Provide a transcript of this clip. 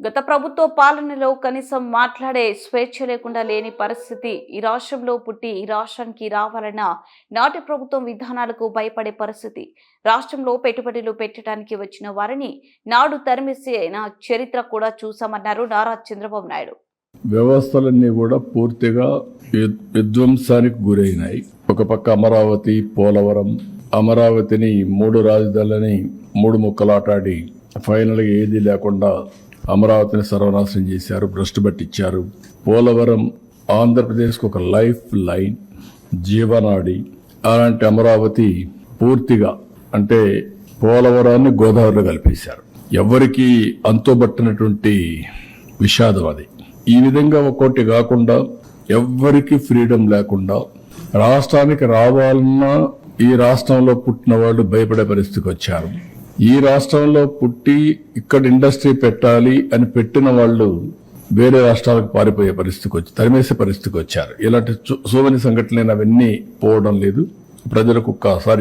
గత ప్రభుత్వ పాలనలో కనీసం మాట్లాడే స్వేచ్ఛ లేకుండా లేని పరిస్థితి. ఈ రాష్ట్రంలో పుట్టి ఈ రాష్ట్రానికి రావాలన్న నాటి ప్రభుత్వం విధానాలకు భయపడే పరిస్థితి. రాష్ట్రంలో పెట్టుబడులు పెట్టడానికి వచ్చిన వారిని నాడు తరిమేసిన చరిత్ర కూడా చూసామన్నారు నారా చంద్రబాబు నాయుడు. వ్యవస్థలన్నీ కూడా పూర్తిగా విధ్వంసానికి గురైనాయి. ఒక పక్క అమరావతి, పోలవరం, అమరావతిని 3 రాజధానులని 3 ముక్కలాటాడి ఫైనల్గా ఏదీ లేకుండా అమరావతిని సర్వనాశనం చేశారు, భ్రష్టు పట్టించారు. పోలవరం ఆంధ్రప్రదేశ్కు ఒక లైఫ్ లైన్, జీవనాడి. అలాంటి అమరావతి పూర్తిగా అంటే పోలవరాన్ని గోదావరిలో కలిపేశారు. ఎవరికి అంతుబట్టినటువంటి విషాదం అది. ఈ విధంగా ఒక్కోటి కాకుండా ఎవ్వరికి ఫ్రీడమ్ లేకుండా రాష్ట్రానికి రావాలన్నా ఈ రాష్ట్రంలో పుట్టిన వాళ్ళు భయపడే పరిస్థితికి వచ్చారు. ఈ రాష్ట్రంలో పుట్టి ఇక్కడ ఇండస్ట్రీ పెట్టాలి అని పెట్టిన వాళ్ళు వేరే రాష్ట్రాలకు పారిపోయే పరిస్థితికి వచ్చి తరిమేసే పరిస్థితికి వచ్చారు. ఇలాంటి సో మెనీ సంఘటనలు అవన్నీ పోవడం లేదు. ప్రజలకు ఒక్కసారి